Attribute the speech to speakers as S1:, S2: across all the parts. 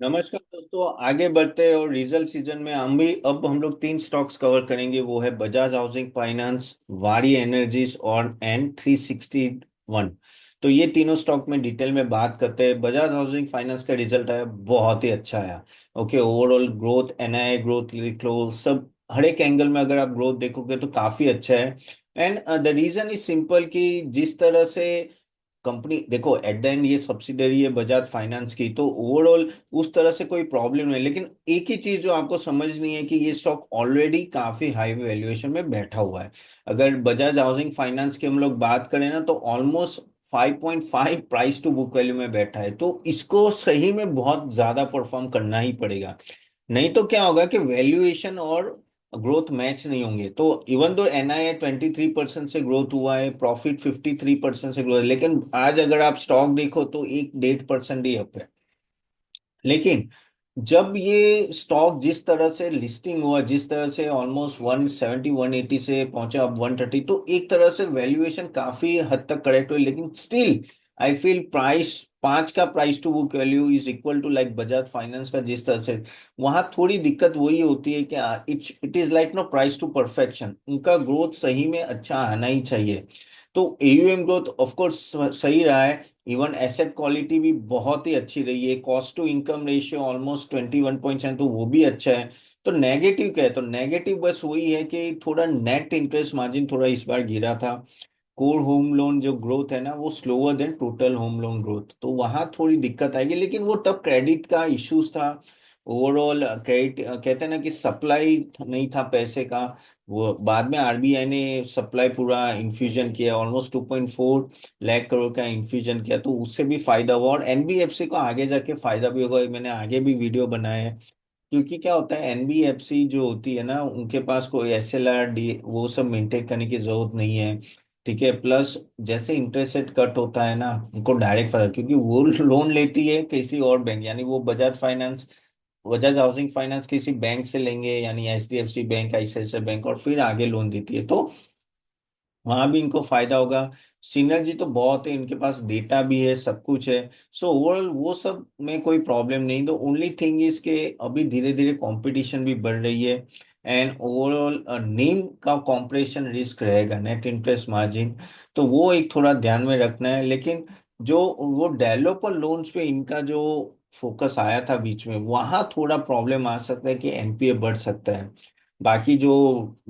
S1: नमस्कार दोस्तों, आगे बढ़ते हैं और रिजल्ट सीजन में हम लोग तीन स्टॉक्स कवर करेंगे। वो है Bajaj housing finance, Waaree energies और एन 361। तो ये तीनों स्टॉक में डिटेल में बात करते हैं। बजाज हाउसिंग फाइनेंस का रिजल्ट आया, बहुत ही अच्छा आया। Okay, overall growth, NI growth लिख लो, सब हर एक एंगल में अगर आप ग्रोथ देखोगे तो काफी अच्छा है। And the reason is simple कि जिस तरह से कंपनी, देखो एट द एंड ये सब्सिडरी है बजाज फाइनेंस की, तो ओवरऑल उस तरह से कोई प्रॉब्लम नहीं। लेकिन एक ही चीज जो आपको समझनी है कि ये स्टॉक ऑलरेडी काफी हाई वैल्यूएशन में बैठा हुआ है। अगर बजाज हाउसिंग फाइनेंस की हम लोग बात करें ना, तो almost 5.5 price to book value में बैठा है। तो इसको सही में बहुत ज्यादा परफॉर्म करना ही पड़ेगा। नहीं तो क्या होगा कि वैल्यूएशन और ग्रोथ मैच नहीं होंगे। तो इवन दो एनआईए 23% से ग्रोथ हुआ है, प्रॉफिट 53% से ग्रोथ है, लेकिन आज अगर आप स्टॉक देखो तो 1-1.5% ही अप है। लेकिन जब ये स्टॉक जिस तरह से लिस्टिंग हुआ, जिस तरह से ऑलमोस्ट 170 180 से पहुंचा अब 130, तो एक तरह से वैल्यूएशन काफी हद तक करेक्ट हुई। लेकिन स्टिल आई फील प्राइस, पांच का price to book value is equal to like Bajaj finance का, जिस तरह से वहां थोड़ी दिक्कत वही होती है कि it is like no price to perfection. उनका ग्रोथ सही में अच्छा आना ही चाहिए। तो एयूएम ग्रोथ ऑफ कोर्स सही रहा है। इवन एसेट क्वालिटी भी बहुत ही अच्छी रही है। Cost to income ratio almost 21%, तो वो भी अच्छा है। तो नेगेटिव क्या है? तो नेगेटिव बस वही है कि थोड़ा नेट इंटरेस्ट मार्जिन थोड़ा इस बार गिरा था। कोर होम लोन जो ग्रोथ है ना, वो slower then total home loan growth, तो वहां थोड़ी दिक्कत आएगी। लेकिन वो तब क्रेडिट का इश्यूज था। ओवरऑल क्रेडिट, कहते हैं ना कि सप्लाई नहीं था पैसे का। वो बाद में आरबीआई ने सप्लाई पूरा इन्फ्यूजन किया, ऑलमोस्ट 2.4 लाख करोड़ का इन्फ्यूजन किया, तो उससे भी फायदा हुआ। और एनबीएफसी को आगे जाके फायदा भी होगा। मैंने आगे भी वीडियो बनाए हैं। क्योंकि क्या होता है, एनबीएफसी जो होती है ना, उनके पास कोई एसएलआर डी वो सब मेंटेन करने की जरूरत नहीं है। ठीक है, प्लस जैसे इंटरेस्ट रेट कट होता है ना, उनको डायरेक्ट फायदा, क्योंकि वो लोन लेती है किसी और बैंक, यानी वो Bajaj finance, Bajaj housing finance किसी बैंक से लेंगे, यानी एचडीएफसी बैंक, आईसीआईसीआई बैंक, और फिर आगे लोन देती है, तो वहां भी इनको फायदा होगा। सिनर्जी तो बहुत है, इनके पास डेटा भी है, सब कुछ है। सो ओवरऑल वो सब में कोई प्रॉब्लम नहीं। तो ओनली थिंग इज के अभी धीरे धीरे कंपटीशन भी बढ़ रही है। एंड ओवरऑल नेम का कॉम्प्रेशन रिस्क रहेगा, नेट इंटरेस्ट मार्जिन, तो वो एक थोड़ा ध्यान में रखना है। लेकिन जो वो डेवलपर लोन्स पे इनका जो फोकस आया था बीच में, वहां थोड़ा प्रॉब्लम आ सकता है कि एनपीए बढ़ सकता है। बाकी जो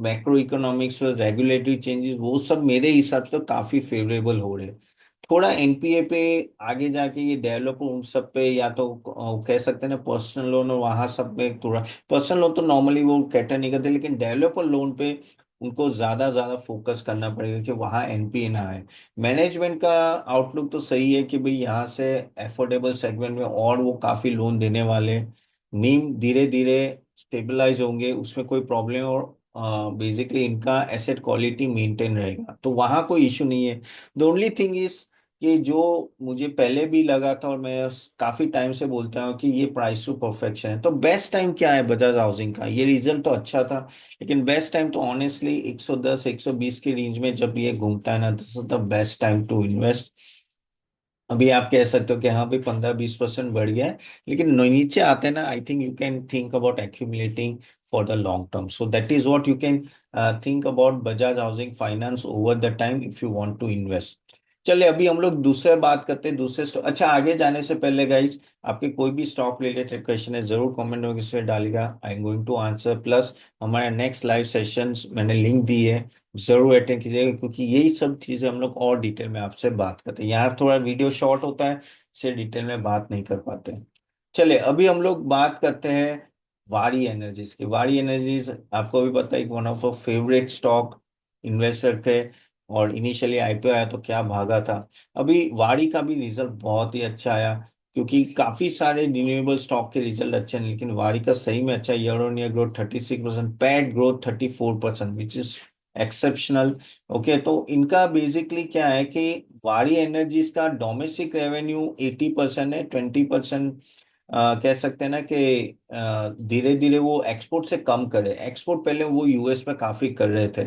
S1: मैक्रो इकोनॉमिक्स और रेगुलेटरी चेंजेस, वो सब मेरे हिसाब से तो काफी फेवरेबल हो रहे हैं। थोड़ा एनपीए पे आगे जाके ये डेवलपर उन सब पे, या तो कह सकते हैं ना पर्सनल लोन, और वहां सब पे थोड़ा, पर्सनल लोन तो नॉर्मली वो कैटर नहीं करते, लेकिन डेवलपर लोन पे उनको ज्यादा ज्यादा फोकस करना पड़ेगा कि वहां एनपीए ना आए। मैनेजमेंट का आउटलुक तो सही है कि भाई यहाँ से अफोर्डेबल सेगमेंट में और वो काफी लोन देने वाले, नीम धीरे धीरे स्टेबलाइज होंगे, उसमें कोई प्रॉब्लम, और बेसिकली इनका एसेट क्वालिटी मेंटेन रहेगा, तो वहां कोई इशू नहीं है। द ओनली थिंग इज कि जो मुझे पहले भी लगा था, और मैं काफी टाइम से बोलता हूँ कि ये प्राइस टू परफेक्शन है। तो बेस्ट टाइम क्या है बजाज हाउसिंग का? ये रिजल्ट तो अच्छा था, लेकिन बेस्ट टाइम तो ऑनेस्टली 110 120 के रेंज में जब ये घूमता है ना, this is the best time to invest. अभी आप कह सकते हो कि हाँ भाई 15-20% बढ़ गया है, लेकिन नीचे आते हैं ना, I think you can think about accumulating for the long term. So that is what you can think about Bajaj housing finance over the time if you want to invest. चलिए अभी हम लोग दूसरे बात करते हैं, दूसरे स्टॉक। अच्छा, आगे जाने से पहले गाइस, आपके कोई भी स्टॉक रिलेटेड क्वेश्चन है जरूर कमेंट बॉक्स में डालिएगा, I am going to answer. Plus हमारे नेक्स्ट लाइव सेशंस मैंने लिंक दी है, जरूर अटेंड कीजिएगा, क्योंकि यही सब चीजें हम लोग और डिटेल में आपसे बात करते हैं। यहाँ थोड़ा वीडियो शॉर्ट होता है, इससे डिटेल में बात नहीं कर पाते हैं। चलिए अभी हम लोग बात करते हैं वारी एनर्जीज की। वारी एनर्जीज आपको भी पता है, one of favourite stock investor थे, और इनिशियली आईपीओ आया तो क्या भागा था। अभी वारी का भी रिजल्ट बहुत ही अच्छा आया, क्योंकि काफी सारे रिन्यूएबल स्टॉक के रिजल्ट अच्छे हैं, लेकिन वारी का सही में अच्छा, year on year growth 36%, PAT growth 34%, which is exceptional. Okay, तो इनका बेसिकली क्या है कि वारी एनर्जीज का डोमेस्टिक रेवेन्यू 80% है, 20% कह सकते हैं ना कि धीरे धीरे वो एक्सपोर्ट से कम करे। एक्सपोर्ट पहले वो यूएस में काफी कर रहे थे,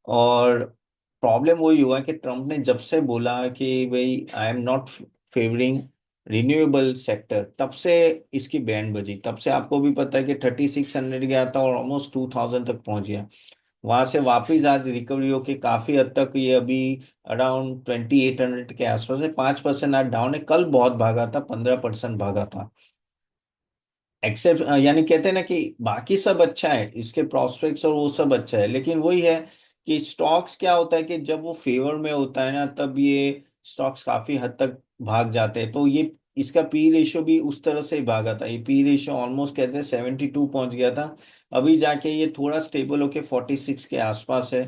S1: और प्रॉब्लम वही हुआ कि ट्रम्प ने जब से बोला कि भाई I am not favouring renewable sector, तब से इसकी बैंड बजी। तब से आपको भी पता है कि 3600 गया था और ऑलमोस्ट 2000 तक पहुंच गया। वहां से वापिस आज रिकवरी होके काफी हद तक ये अभी अराउंड 2800 के आसपास है। 5% आज डाउन है। कल बहुत भागा था, 15% भागा था। एक्सेप्ट यानी कहते हैं ना कि बाकी सब अच्छा है, इसके प्रोस्पेक्ट्स और वो सब अच्छा है, लेकिन वही है कि स्टॉक्स क्या होता है कि जब वो फेवर में होता है ना, तब ये स्टॉक्स काफी हद तक भाग जाते हैं। तो ये इसका पी रेशियो भी उस तरह से ही भागा था। ये पी रेशियो ऑलमोस्ट कहते हैं 72 पहुंच गया था। अभी जाके ये थोड़ा स्टेबल होके 46 के आसपास है।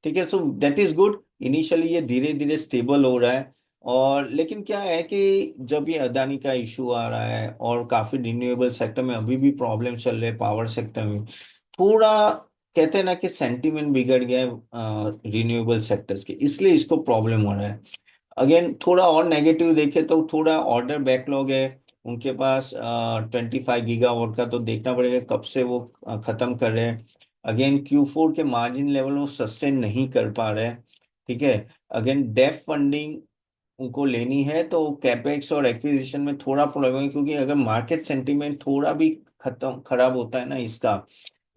S1: ठीक है, सो दैट इज गुड। इनिशियली ये धीरे धीरे स्टेबल हो रहा है। और लेकिन क्या है कि जब ये अदानी का इशू आ रहा है और काफी रिन्यूएबल सेक्टर में अभी भी प्रॉब्लम चल रहे हैं, पावर सेक्टर में थोड़ा कहते हैं ना कि सेंटीमेंट बिगड़ गया है रिन्यूएबल सेक्टर्स के, इसलिए इसको प्रॉब्लम हो रहा है। अगेन थोड़ा और नेगेटिव देखे तो थोड़ा ऑर्डर बैकलॉग है उनके पास, 25 गीगावाट का। तो देखना पड़ेगा कब से वो खत्म कर रहे हैं। अगेन Q4 के मार्जिन लेवल वो सस्टेन नहीं कर पा रहे हैं। ठीक है। अगेन डेफ फंडिंग उनको लेनी है, तो कैपेक्स और एक्विजिशन में थोड़ा प्रॉब्लम है, क्योंकि अगर मार्केट सेंटीमेंट थोड़ा भी खत्म खराब होता है ना इसका,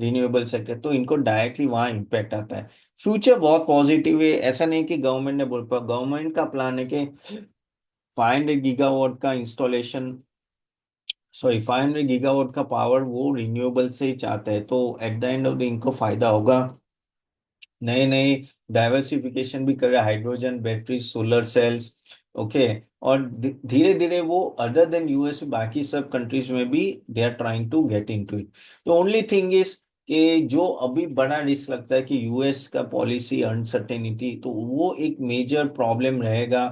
S1: रिन्यूएबल सेक्टर, तो इनको डायरेक्टली वहां इम्पैक्ट आता है। फ्यूचर बहुत पॉजिटिव है। ऐसा नहीं कि गवर्नमेंट ने बोल पा, गवर्नमेंट का प्लान है कि 500 गीगावाट का इंस्टॉलेशन, सॉरी 500 गीगावाट का पावर वो रिन्यूएबल से ही चाहते हैं। तो eight the end of the इनको फायदा होगा। नए नए डाइवर्सिफिकेशन भी कर रहे हैं, hydrogen battery, solar cells. Okay. और धीरे धीरे वो अदर देन यूएस बाकी सब कंट्रीज में भी they are trying to get into it. The only thing is कि जो अभी बड़ा रिस्क लगता है कि यूएस का पॉलिसी अनसर्टेनिटी, तो वो एक मेजर प्रॉब्लम रहेगा,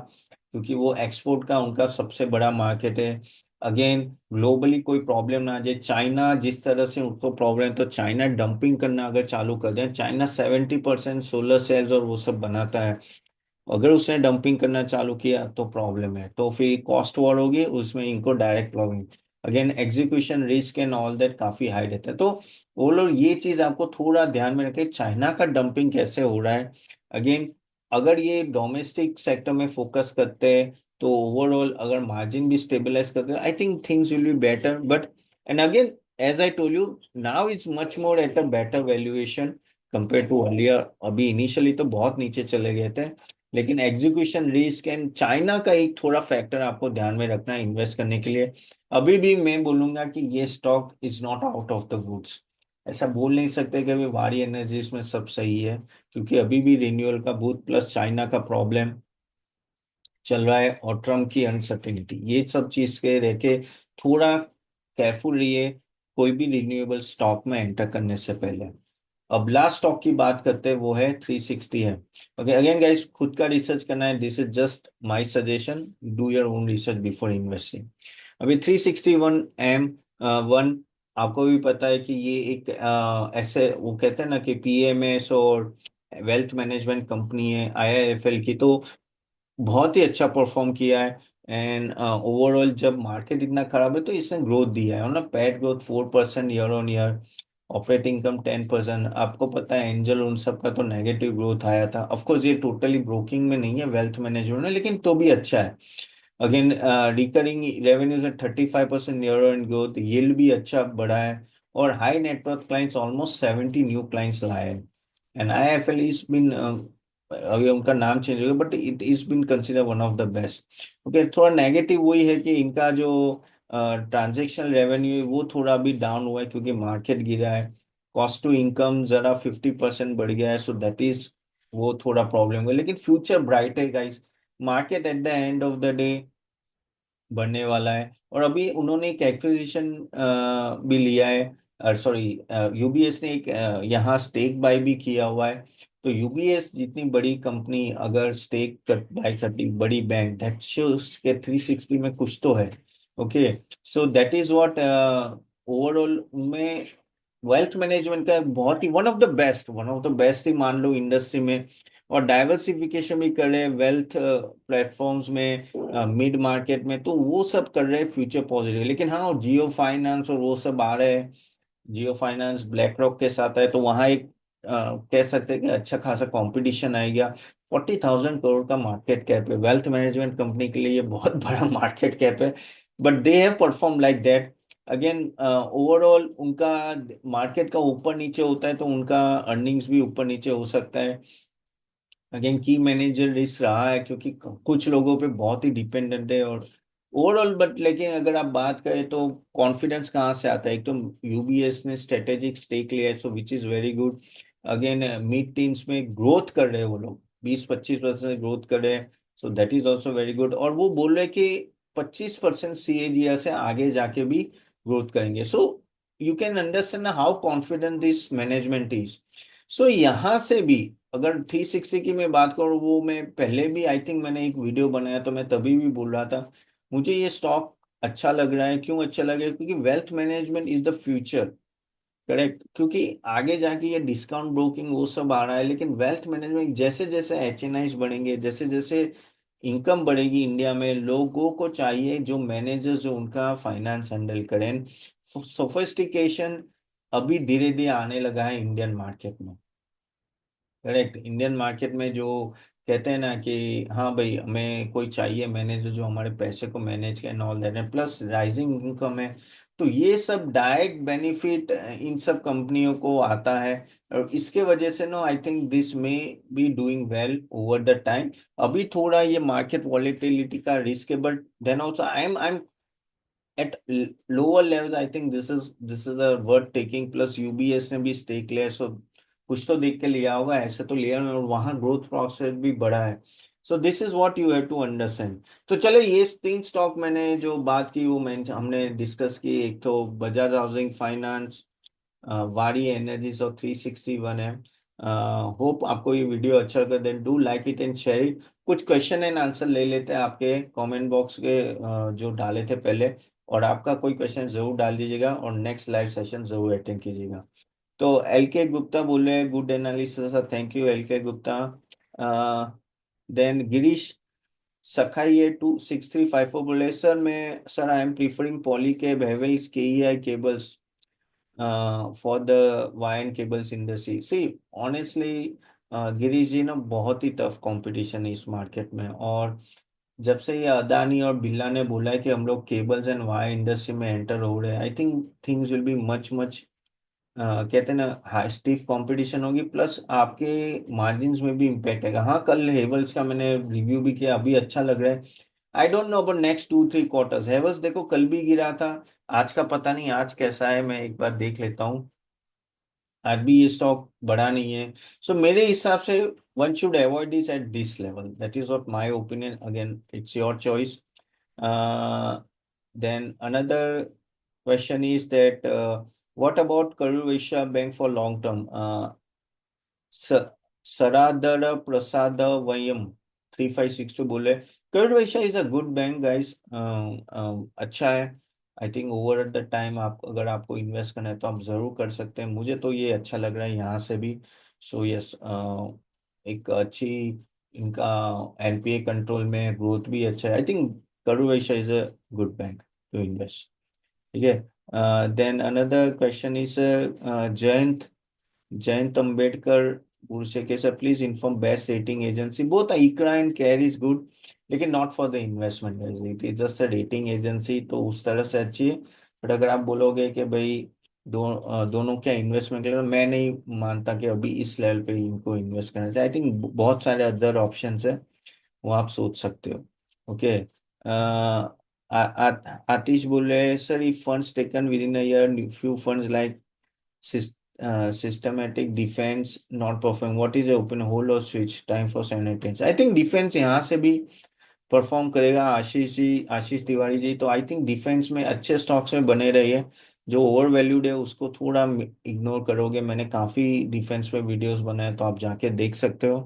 S1: क्योंकि वो एक्सपोर्ट का उनका सबसे बड़ा मार्केट है। अगेन ग्लोबली कोई प्रॉब्लम ना आ जाए। चाइना जिस तरह से उनको प्रॉब्लम है, तो चाइना डंपिंग करना अगर चालू कर दें, चाइना 70% सोलर सेल्स और वो सब बनाता है, अगर उसने डंपिंग करना चालू किया तो प्रॉब्लम है। तो फिर कॉस्ट वॉर होगी, उसमें इनको direct problem. Again execution risk and all that काफी हाई रहता है। तो वो लोग ये चीज आपको थोड़ा ध्यान में रखें, चाइना का डंपिंग कैसे हो रहा है। अगेन अगर ये डोमेस्टिक सेक्टर में फोकस करते हैं, तो ओवरऑल अगर मार्जिन भी स्टेबलाइज करते हैं, I think things will be better. But and again as I told you, now it's much more at a better valuation compare to earlier. अभी इनिशियली तो बहुत नीचे चले गए थे, लेकिन एग्जीक्यूशन रिस्क एंड चाइना का एक थोड़ा फैक्टर आपको ध्यान में रखना है इन्वेस्ट करने के लिए। अभी भी मैं बोलूंगा कि ये stock is not out of the woods. ऐसा बोल नहीं सकते कि अभी वारी एनर्जीज में सब सही है, क्योंकि अभी भी रिन्यूअल का बूथ प्लस चाइना का प्रॉब्लम चल रहा है और ट्रम्प की अनसर्टेनिटी, ये सब चीज के रह के थोड़ा केयरफुल रहिए कोई भी रिन्यूएबल स्टॉक में एंटर करने से पहले। अब लास्ट स्टॉक की बात करते हैं, वो है 360 है। ओके, अगेन गाइस खुद का रिसर्च करना है, this is just my suggestion, do your own research before investing. अभी 361 वन, आपको भी पता है कि ये एक ऐसे वो कहते हैं ना कि पीएमएस और वेल्थ मैनेजमेंट कंपनी है आईआईएफएल की। तो बहुत ही अच्छा परफॉर्म किया है। एंड ओवरऑल जब मार्केट इतना खराब है तो इसने ग्रोथ दिया है, और ना PAT growth 4% year on year, operating income 10%। आपको पता है एंजल उन सब का तो नेगेटिव ग्रोथ आया था। ऑफ कोर्स ये टोटली ब्रोकिंग में नहीं है, वेल्थ मैनेजमेंट में, लेकिन तो भी अच्छा है। अगेन रिकरिंग रेवेन्यूज में 35% ईयर ऑन ग्रोथ, यील्ड भी अच्छा बढ़ा है, और high net worth clients almost 70 new clients लाए हैं। एंड IIFL इज बिन, अभी उनका नाम चेंज हो गया, but it is been consider one of the best. Okay, थोड़ा नेगेटिव वही है कि इनका जो ट्रांजेक्शन रेवेन्यू है वो थोड़ा अभी डाउन हुआ है, क्योंकि मार्केट गिरा है। कॉस्ट टू इनकम जरा 50% बढ़ गया है, सो दैट इज वो थोड़ा प्रॉब्लम है। लेकिन फ्यूचर ब्राइट है guys. Market at the end of the day बढ़ने वाला है। और अभी उन्होंने एक एक्विजिशन भी लिया है, सॉरी यूबीएस ने एक यहाँ स्टेक बाय भी किया हुआ है। तो यूबीएस जितनी बड़ी कंपनी अगर स्टेक बाय करती, बड़ी बैंक, दैट शोस के 360 में कुछ तो है। Okay, so that is what overall में वेल्थ मैनेजमेंट का बहुत ही वन ऑफ द बेस्ट ही मान लो इंडस्ट्री में। और डाइवर्सिफिकेशन भी कर रहे हैं वेल्थ प्लेटफॉर्म्स में, मिड मार्केट में, तो वो सब कर रहे हैं फ्यूचर पॉजिटिव। लेकिन हाँ, जियो फाइनेंस और वो सब आ रहे हैं, जियो फाइनेंस ब्लैक रॉक के साथ है, तो वहाँ एक कह सकते हैं कि अच्छा खासा कंपटीशन आएगा। 40,000 करोड़ का मार्केट कैप है, वेल्थ मैनेजमेंट कंपनी के लिए ये बहुत बड़ा मार्केट कैप है। But they have perform like that. Again overall उनका मार्केट का ऊपर नीचे होता है तो उनका अर्निंग्स भी ऊपर नीचे हो सकता है। अगेन की मैनेजर रिस्क रहा है क्योंकि कुछ लोगों पे बहुत ही डिपेंडेंट है। और ओवरऑल बट लेकिन अगर आप बात करें तो कॉन्फिडेंस कहाँ से आता है, एक तो यूबीएस ने स्ट्रेटेजिक स्टेक लिया है, so which is very good. Again mid teens में ग्रोथ कर रहे हैं वो लोग, 20-25% ग्रोथ कर रहे हैं, सो that is also very good. और वो बोल रहे हैं कि 25% CAGR से आगे जाके भी ग्रोथ करेंगे। So you can understand how confident this management is. So यहाँ से भी अगर 360 की मैं बात करूँ, वो मैं पहले भी आई थिंक मैंने एक वीडियो बनाया तो मैं तभी भी बोल रहा था मुझे ये स्टॉक अच्छा लग रहा है। क्यों अच्छा लग रहा है? क्योंकि wealth management is the future. Correct, क्योंकि आगे जाके ये डिस्काउंट ब्रोकिंग वो सब आ रहा है, लेकिन वेल्थ मैनेजमेंट जैसे जैसे HNIs बढ़ेंगे, जैसे जैसे इनकम बढ़ेगी इंडिया में, लोगों को चाहिए जो मैनेजर जो उनका फाइनेंस हैंडल करें। सोफिस्टिकेशन अभी धीरे धीरे आने लगा है इंडियन मार्केट में। करेक्ट, इंडियन मार्केट में जो कहते हैं ना कि हाँ भाई हमें कोई चाहिए मैनेजर जो हमारे पैसे को मैनेज करे and all that, plus rising income है। तो ये सब डायरेक्ट बेनिफिट इन सब कंपनियों को आता है। और इसके वजह से no I think this may be doing well over the time. अभी थोड़ा ये मार्केट वॉलेटिलिटी का रिस्क है, but then also I am at lower levels. I think this is a worth taking. Plus UBS ने भी stake लिया है, सो कुछ तो देख के लिया होगा, ऐसे तो लिया नहीं, और वहां ग्रोथ प्रोस्पेक्ट भी बड़ा है। So this is what you have to understand. तो चले ये तीन स्टॉक मैंने जो बात की वो मैं हमने डिस्कस की। एक तो Bajaj housing finance, Waaree energies और 361 है। होप आपको ये वीडियो अच्छा लगा, then do like it and share it. कुछ क्वेश्चन एंड आंसर ले लेते हैं आपके कमेंट बॉक्स के जो डाले थे पहले। और आपका कोई क्वेश्चन जरूर डाल दीजिएगा और नेक्स्ट लाइव सेशन जरूर अटेंड कीजिएगा। तो LK गुप्ता बोले good analysis, thank you LK Gupta. Then Girish Sakhai 26354 बोले sir I am preferring Polycab Havells KEI cables for the wire and cables industry. See honestly Girish ji ना, बहुत ही टफ कंपटीशन है इस मार्केट में। और जब से ये अदानी और बिरला ने बोला है कि हम लोग केबल्स एंड वायर इंडस्ट्री में एंटर हो रहे हैं, I think things will be much much कहते हैं ना हाई स्टीफ कंपटीशन होगी, प्लस आपके मार्जिन्स में भी इम्पेक्ट आएगा। हाँ, कल हेवल्स का मैंने रिव्यू भी किया, अभी अच्छा लग रहा है। I don't know about next 2-3 quarters. Havells देखो कल भी गिरा था, आज का पता नहीं आज कैसा है, मैं एक बार देख लेता हूँ। आज भी ये स्टॉक बढ़ा नहीं है। सो मेरे हिसाब से one should avoid this at this level, that is what my opinion. Again it's your choice. Then another question is that what about Karur Vysya Bank for long term? स- सरादर प्रसाद वयम 3562 बोले Karur Vysya is a good bank guys, अच्छा है। I think over at the time आप अगर आपको invest करना है तो आप जरूर कर सकते हैं, मुझे तो ये अच्छा लग रहा है यहाँ से भी। सो यस, एक अच्छी इनका NPA कंट्रोल में, ग्रोथ भी अच्छा है। आई think Karur Vysya is a good bank to invest. ठीक है। Then another question is Jayant Jayant Ambedkar पुरसे के sir please inform best rating agency both ICRA and CARE is good, लेकिन not for the investment, it is just a rating agency, तो उस तरह से अच्छी है। बट अगर आप बोलोगे कि भाई दोनों क्या इन्वेस्टमेंट के लिए, तो मैं नहीं मानता कि अभी इस लेवल पे इनको इन्वेस्ट करना चाहिए। आई थिंक बहुत सारे अदर ऑप्शन है, वो आप सोच सकते हो। ओके। आतिश बोले sir if funds taken with in a year few funds like systematic defense not performing, what is the open hold or switch time for 7 8 10? I think defence यहाँ से भी परफॉर्म करेगा। आशीष तिवारी जी, तो आई थिंक डिफेंस में अच्छे stocks में बने रहिए। जो ओवर वैल्यूड है उसको थोड़ा इग्नोर करोगे, मैंने काफी डिफेंस पे वीडियोस बनाए तो आप जाके देख सकते हो।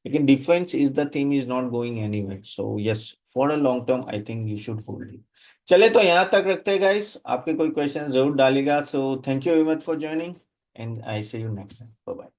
S1: लेकिन defence is the thing is not going anywhere, so yes for a long term I think you should hold it. चले तो यहाँ तक रखते हैं गाइस, आपके कोई क्वेश्चन जरूर डालेगा। So thank you very much for joining and I see you next time. Bye bye.